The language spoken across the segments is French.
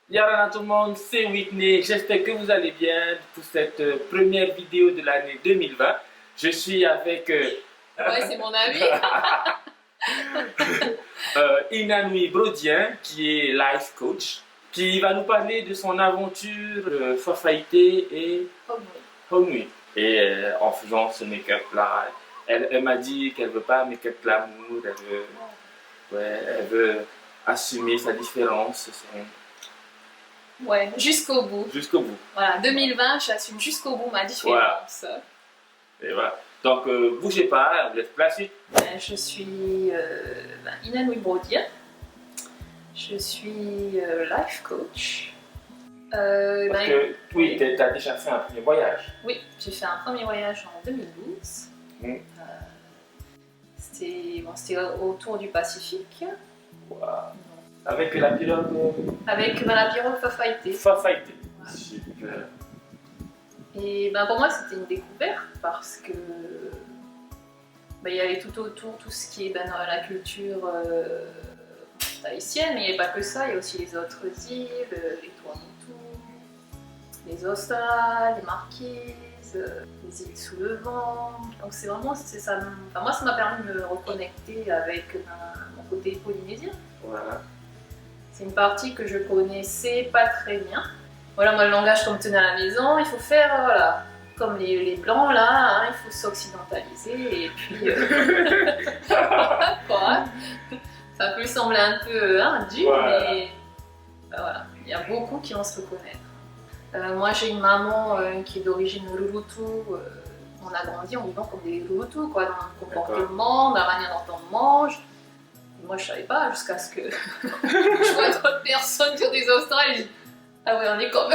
Yarana tout le monde, c'est Whitney. J'espère que vous allez bien pour cette première vidéo de l'année 2020. Je suis avec Ouais, c'est mon ami. Inanui Brodien, qui est life coach, qui va nous parler de son aventure Fafaité et Oh, Honui. Et en faisant ce make-up là, elle m'a dit qu'elle veut pas un make-up glamour, elle veut assumer sa différence. ouais, jusqu'au bout. Jusqu'au bout. Voilà, 2020, j'assume jusqu'au bout ma différence. Et voilà. Donc, bougez pas, on vous laisse place. Je suis Inanui Brodien. Je suis life coach. Parce que, oui, tu as déjà fait un premier voyage. Oui, j'ai fait un premier voyage en 2012. Mm. C'était autour du Pacifique. Wow. Avec la pirogue. Avec la pirogue Fafaité. Fafaité. Ouais. Super. Et pour moi, c'était une découverte parce que il y avait tout autour, tout ce qui est dans la culture tahitienne, mais il n'y avait pas que ça, il y a aussi les autres îles, les Tuamotu, les Australes, les Marquises, les îles sous le vent. Donc c'est vraiment, ça, moi ça m'a permis de me reconnecter avec mon côté polynésien. Voilà. C'est une partie que je connaissais pas très bien. Voilà, moi le langage qu'on me tenait à la maison, il faut faire, voilà, comme les blancs là, hein, il faut s'occidentaliser et puis quoi, ça peut sembler un peu dur, Voilà. mais voilà, il y a beaucoup qui vont se reconnaître. Moi j'ai une maman qui est d'origine Rurutu, on a grandi en vivant comme des Rurutu, quoi, dans le comportement, dans la manière dont on mange. Et moi je savais pas jusqu'à ce que je vois d'autres personnes sur des Australes et je dis, ah ouais, on est comme.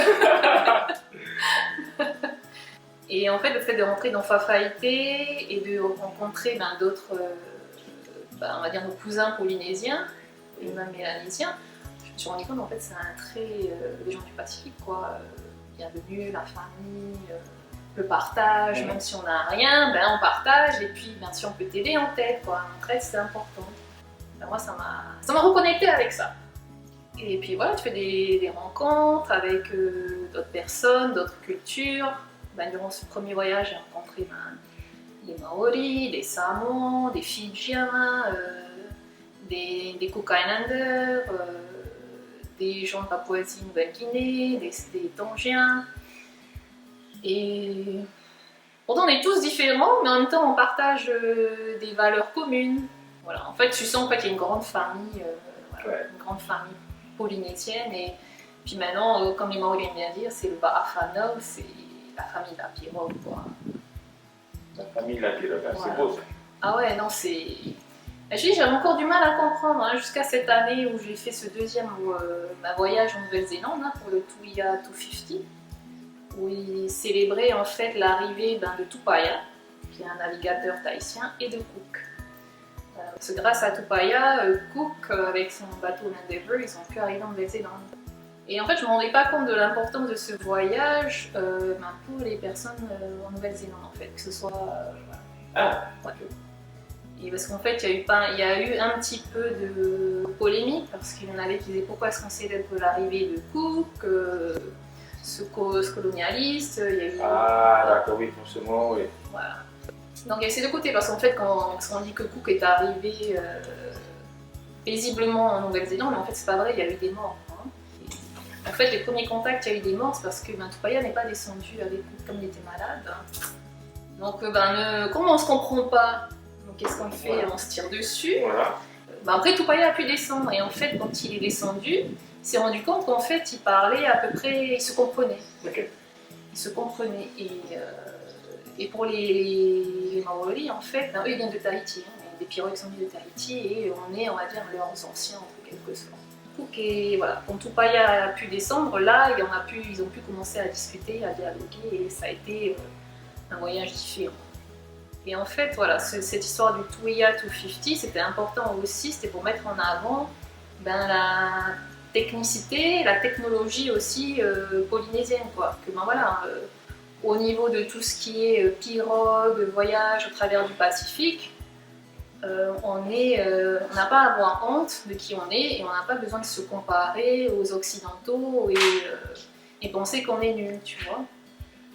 Et en fait, le fait de rentrer dans Fafaité et de rencontrer d'autres, on va dire nos cousins polynésiens et même mélanésiens, je me suis rendu compte en fait c'est un trait des gens du Pacifique, quoi. Bienvenue, la famille, le partage, même si on n'a rien, on partage, et puis si on peut t'aider, on t'aide, quoi. L'entraide, c'est important. Moi, ça m'a reconnecté avec ça. Et puis voilà, tu fais des rencontres avec d'autres personnes, d'autres cultures. Durant ce premier voyage, j'ai rencontré des Maoris, des Samoans, des Fidjiens, des Cook Islanders, des gens de Papouasie-Nouvelle-Guinée, des Tongiens. Et pourtant, on est tous différents, mais en même temps, on partage des valeurs communes. Voilà, en fait, tu sens qu'il y a une grande famille, une grande famille polynésienne. Et puis maintenant, comme les Maoris aiment bien dire, c'est le Ba'afano, c'est la famille de la pirogue, quoi. La famille de la pirogue, voilà. C'est beau ça. Ah ouais, non, c'est... J'avais encore du mal à comprendre, hein, jusqu'à cette année où j'ai fait ce deuxième voyage en Nouvelle-Zélande, hein, pour le Tuia 250, où ils célébraient en fait l'arrivée de Tupaya, qui est un navigateur tahitien, et de Cook. Parce que grâce à Tupaya, Cook, avec son bateau Endeavour, ils ont pu arriver en Nouvelle-Zélande. Et en fait, je ne me rendais pas compte de l'importance de ce voyage pour les personnes en Nouvelle-Zélande, en fait, que ce soit... ouais. Et parce qu'en fait, il y a eu un petit peu de polémique, parce qu'il y en avait qui disaient pourquoi est-ce qu'on célèbre l'arrivée de Cook, ce colonialiste, il y a eu... Ah, d'accord, oui, forcément, oui. Voilà. Donc il y a ces deux côtés, parce qu'en fait, quand on dit que Cook est arrivé paisiblement en Nouvelle-Zélande, mais en fait, c'est pas vrai, il y a eu des morts. En fait, les premiers contacts, il y a eu des morts, c'est parce que Tupaya n'est pas descendu avec Cook comme il était malade. Donc, comme on ne se comprend pas, qu'est-ce qu'on fait? Voilà. On se tire dessus. Voilà. Après, Tupaya a pu descendre, et en fait, quand il est descendu, il s'est rendu compte qu'en fait, il parlait à peu près, il se comprenait. Okay. Il se comprenait. Et pour les Maoris, en fait, eux, ils viennent de Tahiti, hein, des pirogues sont venus de Tahiti, et on est, on va dire, leurs anciens, en quelque sorte. Et voilà, quand Tupaya a pu descendre, là, ils ont pu commencer à discuter, à dialoguer, et ça a été un voyage différent. Et en fait, voilà, cette histoire du Tuia 250, c'était important aussi, c'était pour mettre en avant la technicité, la technologie aussi polynésienne, quoi. Que voilà, au niveau de tout ce qui est pirogue, voyage au travers du Pacifique, on n'a pas à avoir honte de qui on est et on n'a pas besoin de se comparer aux occidentaux et penser qu'on est nul, tu vois.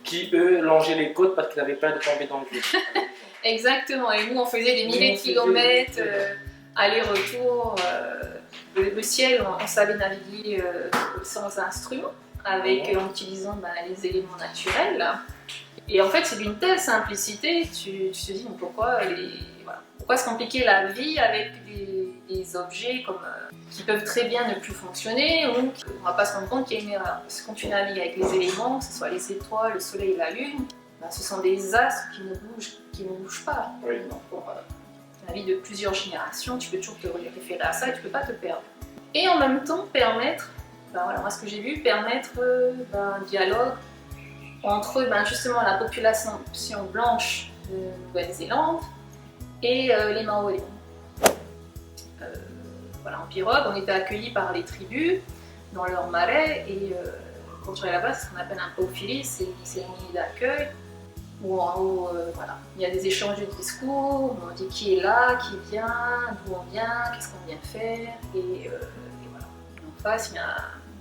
Qui, eux, longeaient les côtes parce qu'ils n'avaient pas de tomber dans le vide. Exactement, et nous on faisait des milliers de kilomètres, aller-retour. Le ciel, on savait naviguer sans instrument, en utilisant les éléments naturels. Et en fait, c'est d'une telle simplicité, tu te dis mais pourquoi se compliquer la vie avec des objets qui peuvent très bien ne plus fonctionner, ou on ne va pas se rendre compte qu'il y a une erreur. Parce que quand tu navigues avec les éléments, que ce soit les étoiles, le soleil et la lune, ce sont des astres qui ne bougent pas. Oui. Donc, pour la vie de plusieurs générations, tu peux toujours te référer à ça et tu ne peux pas te perdre. Et en même temps, permettre, moi ce que j'ai vu, permettre un dialogue entre justement la population blanche de Nouvelle-Zélande et les Maoris. En pirogue, on était accueillis par les tribus dans leur marais et quand tu es là-bas, c'est ce qu'on appelle un paufili, c'est une cérémonie d'accueil où en haut, il y a des échanges de discours, où on dit qui est là, qui vient, d'où on vient, qu'est-ce qu'on vient faire et voilà. En face, il y a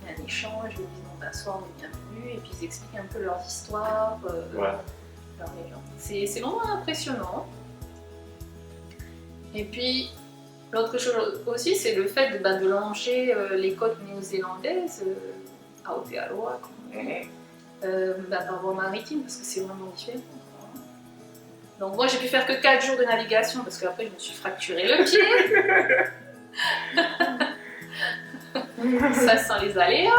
un échange, ils disent bonsoir, on est bienvenus et puis ils expliquent un peu leurs histoires, leurs légendes. C'est vraiment impressionnant. Et puis, l'autre chose aussi, c'est le fait de longer les côtes néo-zélandaises à Aotearoa, par voie maritime, parce que c'est vraiment différent. Donc moi, j'ai pu faire que 4 jours de navigation, parce qu'après, je me suis fracturé le pied. Ça sent les aléas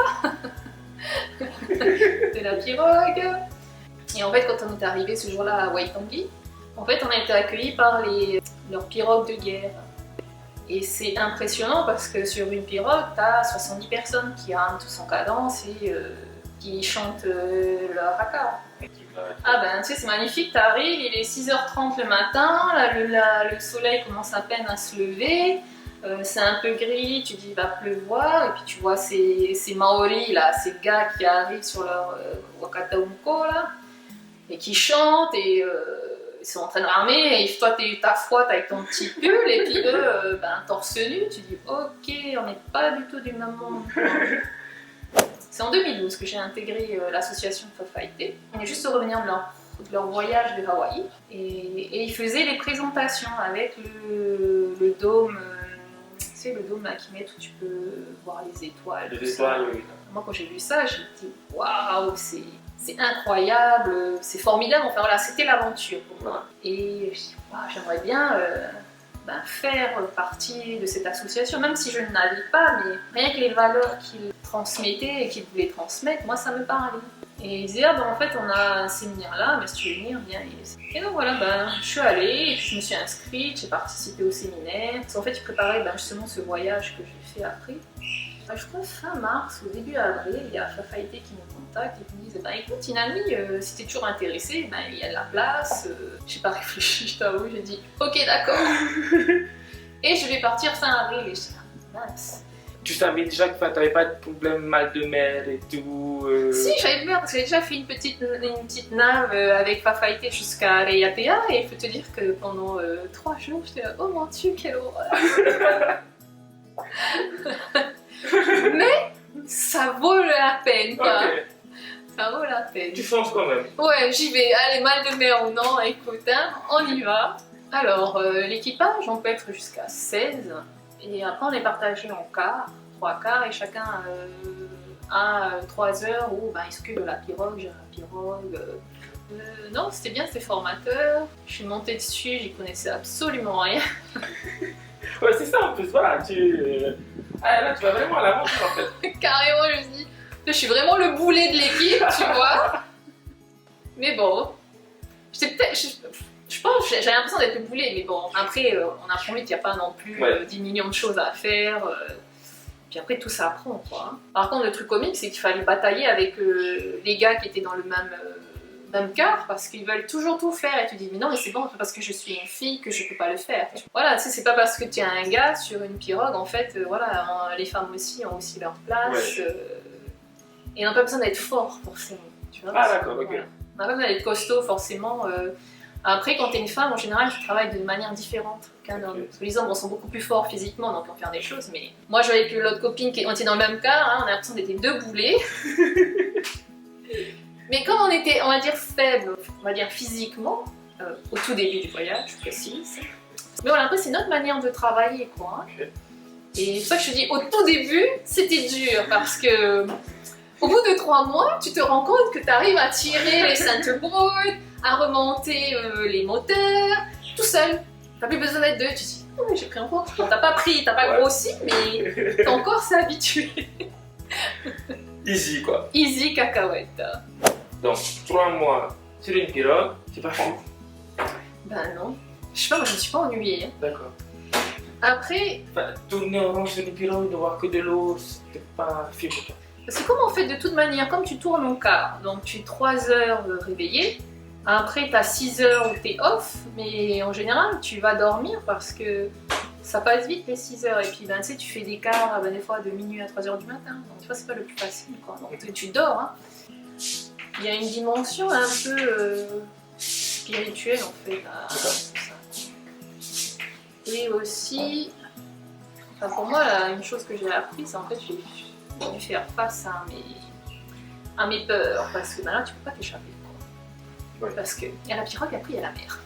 de la pirogue. Et en fait, quand on est arrivé ce jour-là à Waitangi, en fait, on a été accueillis par leurs pirogues de guerre. Et c'est impressionnant parce que sur une pirogue, tu as 70 personnes qui rament tous en cadence et qui chantent leur haka. Ah ben tu sais, c'est magnifique, tu arrives, il est 6h30 le matin, le soleil commence à peine à se lever, c'est un peu gris, tu dis il va pleuvoir, et puis tu vois ces Maoris, là, ces gars qui arrivent sur leur Wakataumko là, et qui chantent et ils sont en train de ramer, et toi t'as froid avec ton petit pull, et puis eux, torse nu, tu dis ok, on n'est pas du tout du même monde. C'est en 2012 que j'ai intégré l'association Fafaité. On est juste revenir de leur voyage de Hawaï, et ils faisaient les présentations avec le dôme, tu sais, le dôme à Kimet où tu peux voir les étoiles. Les étoiles, oui. Moi quand j'ai vu ça, j'ai dit waouh, c'est incroyable, c'est formidable, enfin voilà, c'était l'aventure pour moi. Et je dis, wow, j'aimerais bien faire partie de cette association, même si je ne navigue pas, mais rien que les valeurs qu'ils transmettaient et qu'ils voulaient transmettre, moi ça me parlait. Et ils disaient, en fait on a un séminaire là, mais si tu veux venir, viens. Et donc voilà, je suis allée, et puis je me suis inscrite, j'ai participé au séminaire. Parce qu'en fait ils préparaient justement ce voyage que j'ai fait après. Je crois fin mars ou début avril, il y a Fafaité qui me contacte et qui me disent écoute Inami, si t'es toujours intéressée, il y a de la place. J'ai pas réfléchi, je t'avoue, j'ai dit ok d'accord. Et je vais partir fin avril et je dis mince. Tu savais déjà que t'avais pas de problème mal de mer et tout Si, j'avais peur parce que j'ai déjà fait une petite nave avec Fafaité jusqu'à Reiatea et il faut te dire que pendant 3 jours, j'étais là, oh mon Dieu, quelle horreur. Mais ça vaut la peine, quoi. Okay. Ça vaut la peine. Tu fonces quand même. Ouais, j'y vais. Allez, mal de mer ou non, écoute, on y va. Alors, l'équipage, on peut être jusqu'à 16. Et après, on est partagé en quarts, 3 quarts, et chacun a 3 heures où il s'occupe de la pirogue, gère la pirogue. Non, c'était bien, c'était formateur. Je suis montée dessus, j'y connaissais absolument rien. Ouais, c'est ça en plus, voilà, là tu vas vraiment à l'aventure en fait. Carrément, je me dis, je suis vraiment le boulet de l'équipe, tu vois. Mais bon, je pense, j'avais l'impression d'être le boulet, mais bon, après, on apprend vite, il n'y a pas non plus 10 millions de choses à faire. Puis après, tout s'apprend, quoi. Par contre, le truc comique, c'est qu'il fallait batailler avec les gars qui étaient dans le même quart, parce qu'ils veulent toujours tout faire, et tu dis mais non mais c'est bon, parce que je suis une fille que je peux pas le faire. Voilà, tu sais, c'est pas parce que tu es un gars sur une pirogue, en fait, les femmes aussi ont aussi leur place, et on n'a pas besoin d'être fort forcément, tu vois. Ah d'accord, ok. On n'a pas besoin d'être costaud forcément, Après, quand t'es une femme, en général, tu travailles d'une manière différente qu'un homme. Parce que les hommes sont beaucoup plus forts physiquement, donc ils peuvent faire des choses. Mais moi, je avec l'autre copine, on était dans le même cas, hein, on a l'impression d'être deux boulets. Mais comme on était, on va dire, faibles, on va dire physiquement, au tout début du voyage, je précise. Mais voilà, après, c'est notre manière de travailler, quoi. Hein. Ok. Et c'est ça que je te dis, au tout début, c'était dur parce que au bout de 3 mois, tu te rends compte que tu arrives à tirer les centerboards, à remonter les moteurs, tout seul. T'as plus besoin d'être deux, tu te dis, oh, j'ai pris un cours. Bon, t'as pas grossi, mais ton corps s'est habitué. Easy quoi. Easy cacahuète. Donc 3 mois sur une pirogue, c'est pas fou. Ben non. Je sais pas, moi je me suis pas ennuyée. Hein. D'accord. Après, Enfin, tourner en rond sur une pirogue, ne voir que de l'eau, c'était pas fait pour toi. parce que comme on fait de toute manière, comme tu tournes au quart, donc tu es 3 heures réveillé, après tu as 6 heures où tu es off, mais en général tu vas dormir parce que ça passe vite les 6 heures, et puis ben, tu sais, tu fais des quarts des fois de minuit à 3 heures du matin, donc tu vois, c'est pas le plus facile quoi, donc tu dors. Hein. Il y a une dimension un peu spirituelle en fait à ça. Et aussi, enfin, pour moi, là, une chose que j'ai appris, c'est en fait j'ai dû faire face à mes peurs, parce que ben là tu peux pas t'échapper. Ouais. Parce qu'il y a la pirogue, après il y a la mer.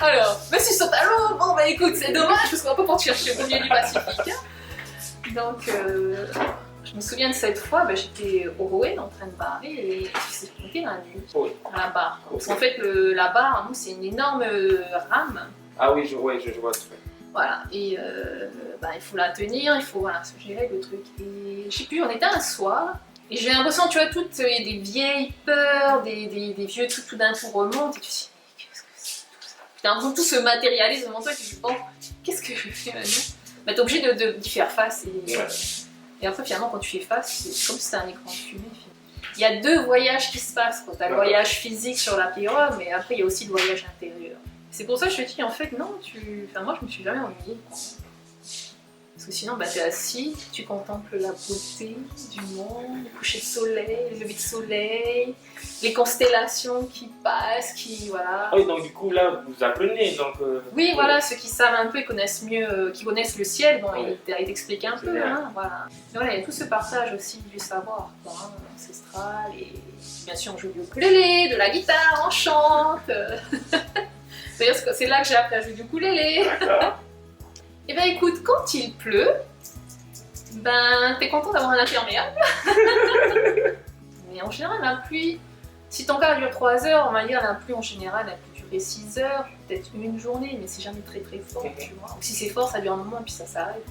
Alors, monsieur saute à l'eau, bon bah écoute, c'est dommage parce qu'on va pas pouvoir te chercher au milieu du Pacifique. Hein. Donc, je me souviens de cette fois, bah, j'étais au Rouen en train de barrer et j'ai compté la nuit à la barre. Parce qu'en fait, la barre, nous, c'est une énorme rame. Ah oui, je vois le truc. Voilà, et bah, il faut la tenir, il faut voilà, se gérer le truc. Et je sais plus, on était un soir, et j'ai l'impression, tu vois, toutes des vieilles peurs, des vieux trucs tout d'un coup remontent, et tu te dis, mais qu'est-ce que c'est tout ça? Puis t'as l'impression que tout se matérialise devant toi, et tu te dis, bon, qu'est-ce que je fais maintenant? Bah, t'es obligé d'y faire face, et après, finalement, quand tu fais face, c'est comme si c'était un écran de fumée. Il y a 2 voyages qui se passent, quoi. T'as le voyage physique sur la pirogue, mais après, il y a aussi le voyage intérieur. C'est pour ça que je te dis, en fait, non, enfin, moi, je me suis jamais ennuyée. Parce que sinon, bah, t'es assis, tu contemples la beauté du monde, le coucher de soleil, le lever de soleil, les constellations qui passent, voilà. Ah oui, donc du coup, là, vous apprenez, donc... Oui, voilà, ceux qui savent un peu, ils connaissent mieux, qui connaissent le ciel, bon, Ouais. ils t'expliquent un peu, hein, voilà. Mais voilà, il y a tout ce partage aussi du savoir, quoi, hein, ancestral, et bien sûr, on joue du ukulélé, de la guitare, on chante. D'ailleurs, c'est là que j'ai appris à jouer du ukulélé. D'accord. Et ben écoute, quand il pleut, ben t'es content d'avoir un imperméable. Mais en général, la pluie, si ton cas dure 3 heures, on va dire la pluie en général, elle peut durer 6 heures, peut-être une journée, mais c'est jamais très très fort, tu vois. Ou si c'est fort, ça dure un moment et puis ça s'arrête.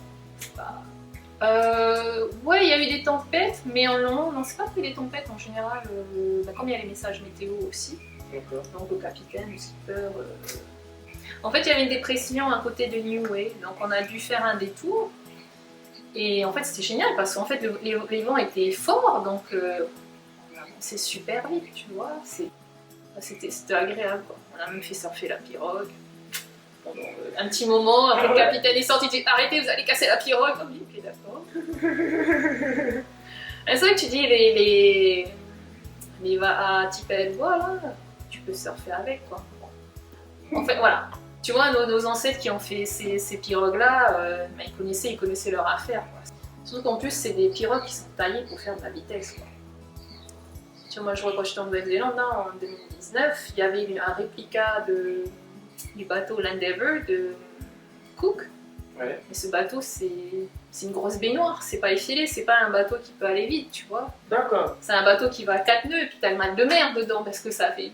Ouais, il y a eu des tempêtes, mais non, c'est pas que des tempêtes en général, comme il y a les messages météo aussi. D'accord. Donc le capitaine, le skipper. En fait, il y avait une dépression à côté de Niue, donc on a dû faire un détour. Et en fait, c'était génial parce qu'en fait, les vents étaient forts, donc on avançait super vite, tu vois. C'était agréable, quoi. On a même fait surfer la pirogue. Pendant un petit moment, après le capitaine est sorti, il dit arrêtez, vous allez casser la pirogue. On dit ok, d'accord. C'est vrai que tu dis les va à Tipel, voilà, tu peux surfer avec, quoi. En fait, voilà. Tu vois, nos ancêtres qui ont fait ces pirogues-là, ils connaissaient leur affaire, quoi. Surtout qu'en plus, c'est des pirogues qui sont taillées pour faire de la vitesse, quoi. Tu vois, moi, quand j'étais en Nouvelle-Zélande, en 2019, il y avait un réplica du bateau l'Endeavour de Cook. Ouais. Et ce bateau, c'est une grosse baignoire, c'est pas effilé, c'est pas un bateau qui peut aller vite, tu vois. D'accord. C'est un bateau qui va à 4 nœuds, et puis t'as le mal de mer dedans, parce que ça fait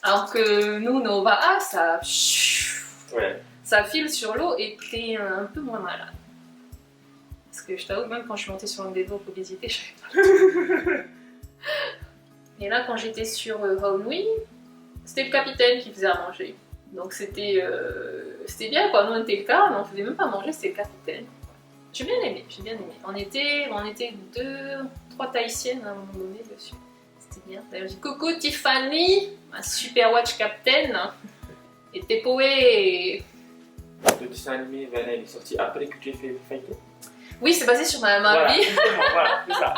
Alors que nous, nos Vaha, ça file sur l'eau et t'es un peu moins malade. Parce que je t'avoue, même quand je suis montée sur une dévo pour visiter, je savais pas. Et là, quand j'étais sur Haunui, c'était le capitaine qui faisait à manger. Donc c'était bien, quoi. Nous, on était le quart, mais on faisait même pas manger, c'était le capitaine. J'ai bien aimé. On était 3 Tahitiennes à un moment donné dessus. C'était bien. D'ailleurs, j'ai dit coucou Tiffany, ma super watch captain. Et Tepoé. Le dessin animé Vanna, il est sorti après que tu aies fait Fighter. Oui, c'est basé sur ma Voilà, vie. justement, voilà, c'est ça.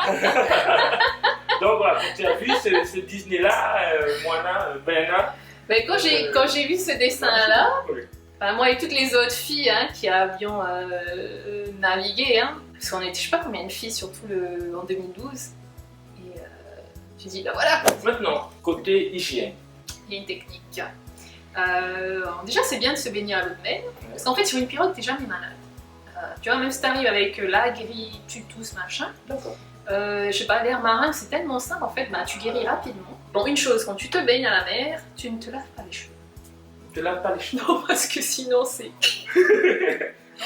Donc voilà, quand tu as vu ce Disney-là, Moana, Bena. Ben, quand j'ai vu ce dessin-là, Oui. enfin, moi et toutes les autres filles hein, qui avions navigué, hein, parce qu'on était je sais pas combien de filles, surtout en 2012, et j'ai dit, ben voilà, Maintenant, côté hygiène. il y a une technique. Alors déjà, c'est bien de se baigner à l'eau de mer, parce qu'en fait, sur une pirogue, t'es jamais malade. Tu vois, même si t'arrives avec la grippe, tu tousses, machin, D'accord. je sais pas, l'air marin, c'est tellement simple, en fait, bah, tu guéris rapidement. Bon, une chose, quand tu te baignes à la mer, tu ne te laves pas les cheveux. Tu ne laves pas les cheveux. Non, parce que sinon, c'est...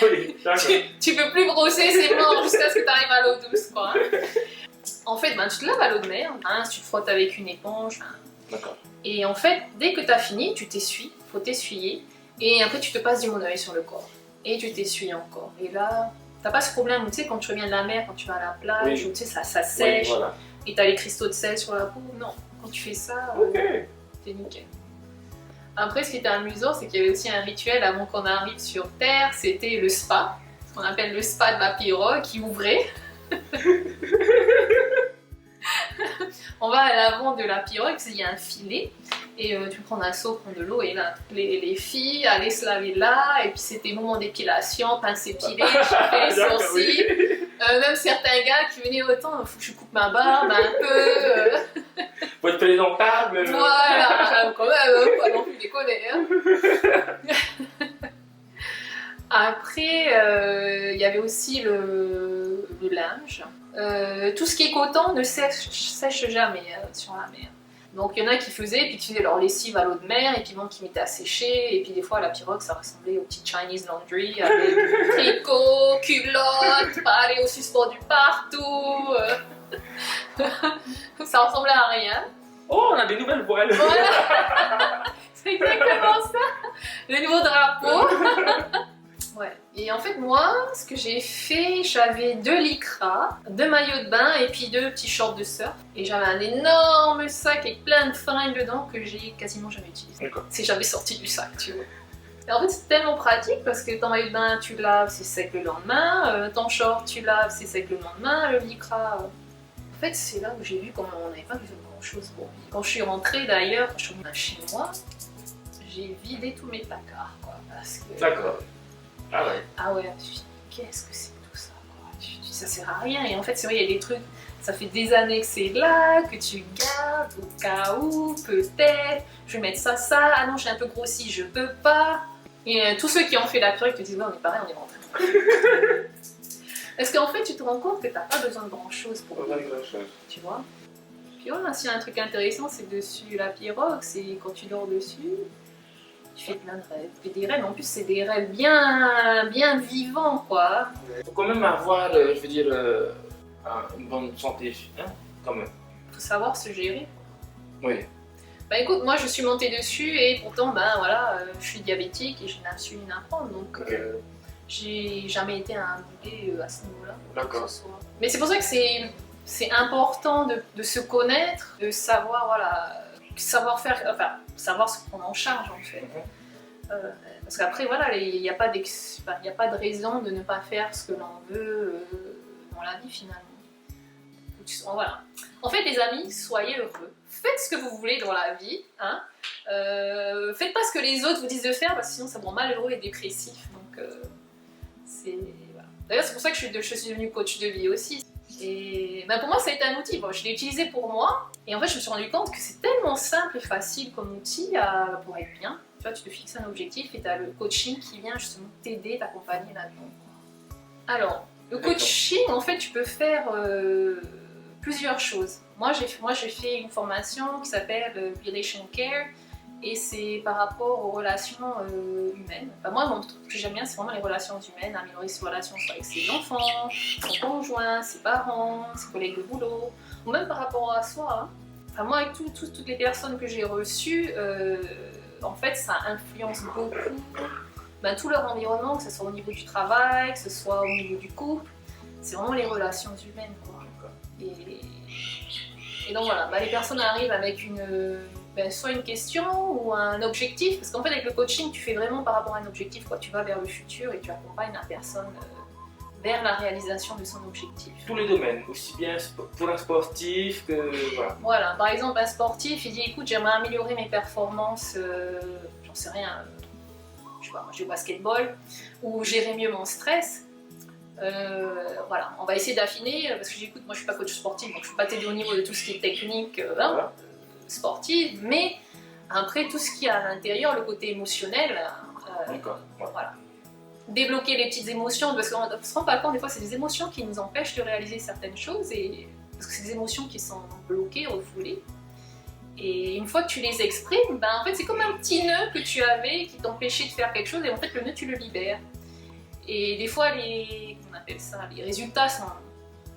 Oui, d'accord. tu peux plus brosser, c'est mort, jusqu'à ce que tu arrives à l'eau douce, quoi. Hein. En fait, ben, tu te laves à l'eau de mer, hein, tu te frottes avec une éponge, hein. D'accord. Et en fait, dès que tu as fini, tu t'essuies, faut t'essuyer, et après tu te passes du Moneuil sur le corps. Et tu t'essuies encore. Et là, t'as pas ce problème, tu sais, quand tu reviens de la mer, quand tu vas à la plage, Oui. tu sais, ça sèche, Oui, voilà. et t'as les cristaux de sel sur la peau. Non, quand tu fais ça, Ok. t'es nickel. Après, ce qui était amusant, c'est qu'il y avait aussi un rituel avant qu'on arrive sur Terre, c'était le spa, ce qu'on appelle le spa de la pirogue, qui ouvrait. On va à l'avant de la pirogue, il y a un filet, et tu prends un seau, prends de l'eau, et là, les filles allaient se laver là, et puis c'était moment d'épilation, pince épilée, chauffer les sourcils. Même certains gars qui venaient autant, il faut que je coupe ma barbe un peu. Faut être présentable. Voilà, quand même, pas non plus déconner. Hein. Après, il y avait aussi le linge. Tout ce qui est coton ne sèche jamais sur la mer. Donc il y en a qui faisaient, puis qui faisaient leur lessive à l'eau de mer, et puis bon, qui mettaient à sécher, et puis des fois à la pirogue ça ressemblait au petit Chinese laundry avec tricot, culotte, aller au suspendu partout. Ça ressemblait à rien. Oh, on a des nouvelles voiles. Voilà. C'est exactement ça, le nouveau drapeau. Ouais. Et en fait, moi, ce que j'ai fait, j'avais 2 lycras, 2 maillots de bain et puis 2 petits shorts de surf. Et j'avais un énorme sac avec plein de fringues dedans que j'ai quasiment jamais utilisé. D'accord. C'est jamais sorti du sac, tu vois. Et en fait, c'est tellement pratique parce que ton maillot de bain, tu laves, c'est sec le lendemain. Ton short, tu laves, c'est sec le lendemain. Le lycra. En fait, c'est là où j'ai vu comment on n'avait pas besoin de grand chose pour vivre. Quand je suis rentrée d'ailleurs, quand je suis revenue chez moi, j'ai vidé tous mes placards, quoi. Parce que. D'accord. Ah ouais. Ah ouais, je me suis dit, qu'est-ce que c'est tout ça, quoi. Ça sert à rien. Et en fait, c'est vrai, il y a des trucs, ça fait des années que c'est là, que tu gardes au cas où, peut-être, je vais mettre ça, ah non, j'ai un peu grossi, je peux pas. Et tous ceux qui ont fait la pirogue te disent, ouais, on est pareil, on est rentré. Parce qu'en fait, tu te rends compte que t'as pas besoin de grand-chose pour vivre, tu vois. Puis voilà, s'il y a un truc intéressant, c'est dessus la pirogue, c'est quand tu dors dessus. Tu fais plein de rêves. Tu fais des rêves, en plus c'est des rêves bien vivants, quoi. Il faut quand même avoir, je veux dire, une bonne santé, hein, quand même. Faut savoir se gérer. Oui. Bah écoute, moi je suis montée dessus et pourtant, ben voilà, je suis diabétique et j'ai une insuline à prendre, donc j'ai jamais été un boulet à ce niveau-là. D'accord. Mais c'est pour ça que c'est important de se connaître, de savoir, voilà, savoir faire, enfin, savoir se prendre en charge en fait. Parce qu'après, voilà, il n'y a pas de raison de ne pas faire ce que l'on veut dans la vie finalement. Voilà. En fait, les amis, soyez heureux. Faites ce que vous voulez dans la vie. Hein. Faites pas ce que les autres vous disent de faire, parce que sinon ça me rend malheureux et dépressif. Donc, voilà. D'ailleurs, c'est pour ça que je suis devenue coach de vie aussi. Et ben pour moi, ça a été un outil. Bon, je l'ai utilisé pour moi. Et en fait, je me suis rendu compte que c'est tellement simple et facile comme outil pour être bien. Tu vois, tu te fixes un objectif et tu as le coaching qui vient justement t'aider, t'accompagner là-dedans. Alors, le coaching, en fait, tu peux faire plusieurs choses. Moi, j'ai fait une formation qui s'appelle Relation Care et c'est par rapport aux relations humaines. Enfin, moi, mon truc que j'aime bien, c'est vraiment les relations humaines, améliorer ses relations soit avec ses enfants, son conjoint, ses parents, ses collègues de boulot, ou même par rapport à soi. Hein. Enfin, moi, avec toutes les personnes que j'ai reçues, en fait, ça influence beaucoup tout leur environnement, que ce soit au niveau du travail, que ce soit au niveau du couple. C'est vraiment les relations humaines, quoi. Et donc voilà, les personnes arrivent avec soit une question ou un objectif, parce qu'en fait avec le coaching tu fais vraiment par rapport à un objectif, quoi. Tu vas vers le futur et tu accompagnes la personne vers la réalisation de son objectif. Tous les domaines, aussi bien pour un sportif que... Voilà. Voilà, par exemple un sportif, il dit écoute j'aimerais améliorer mes performances, j'en sais rien, je sais pas, moi je joue au basketball, ou gérer mieux mon stress. Voilà, on va essayer d'affiner, parce que j'écoute, moi je suis pas coach sportif, donc je peux pas t'aider au niveau de tout ce qui est technique Voilà. sportive, mais après tout ce qui est à l'intérieur, le côté émotionnel, D'accord. Voilà. voilà. Débloquer les petites émotions, parce qu'on ne se rend pas compte, des fois c'est des émotions qui nous empêchent de réaliser certaines choses, et parce que c'est des émotions qui sont bloquées, refoulées. Et une fois que tu les exprimes, ben en fait c'est comme un petit nœud que tu avais qui t'empêchait de faire quelque chose, et en fait le nœud tu le libères. Et des fois on appelle ça, les résultats sont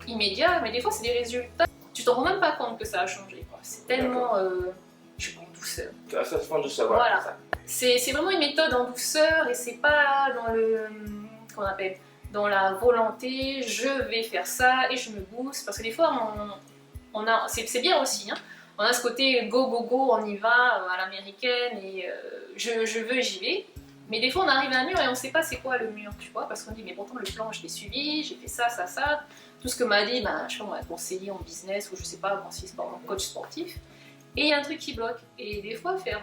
immédiats, mais des fois c'est des résultats, tu t'en rends même pas compte que ça a changé. C'est tellement, je sais pas, en douceur. Ça se prend de savoir. Voilà. Ça. C'est vraiment une méthode en douceur et c'est pas dans le, qu'on appelle, dans la volonté, je vais faire ça et je me booste, parce que des fois c'est bien aussi, hein, on a ce côté go go go, on y va à l'américaine et je veux et j'y vais, mais des fois on arrive à un mur et on sait pas c'est quoi le mur, tu vois, parce qu'on dit mais pourtant le plan je l'ai suivi, j'ai fait ça, tout ce que m'a dit, ben, je sais pas, un conseiller en business ou je sais pas, un coach sportif. Et il y a un truc qui bloque. Et des fois, faire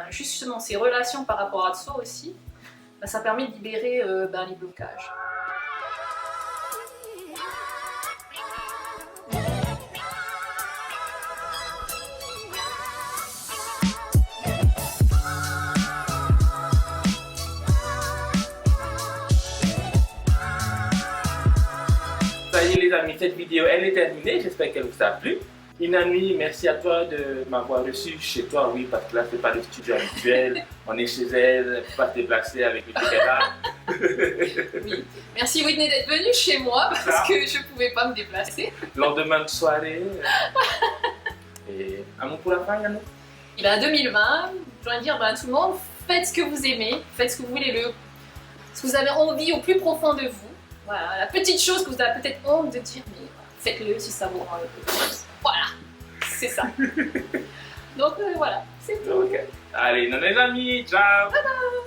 justement ces relations par rapport à soi aussi, ben, ça permet de libérer les blocages. Ça y est les amis, cette vidéo elle est terminée, j'espère qu'elle vous a plu. Inanui, merci à toi de m'avoir reçu chez toi, oui, parce que là c'est pas le studio habituel, on est chez elle, elle ne peut pas se déplacer avec le caméra. Oui. Merci Whitney d'être venue chez moi parce que je pouvais pas me déplacer. Lendemain de soirée. Et un mot pour la fin, Yannou? Et ben 2020, j'ai envie de dire à tout le monde, faites ce que vous aimez, faites ce que vous voulez, ce que vous avez envie au plus profond de vous. Voilà, la petite chose que vous avez peut-être honte de dire, mais faites-le si ça vous rend heureux. Voilà, c'est ça. Donc voilà, c'est tout. Ok. Allez, nos amis, ciao. Bye bye.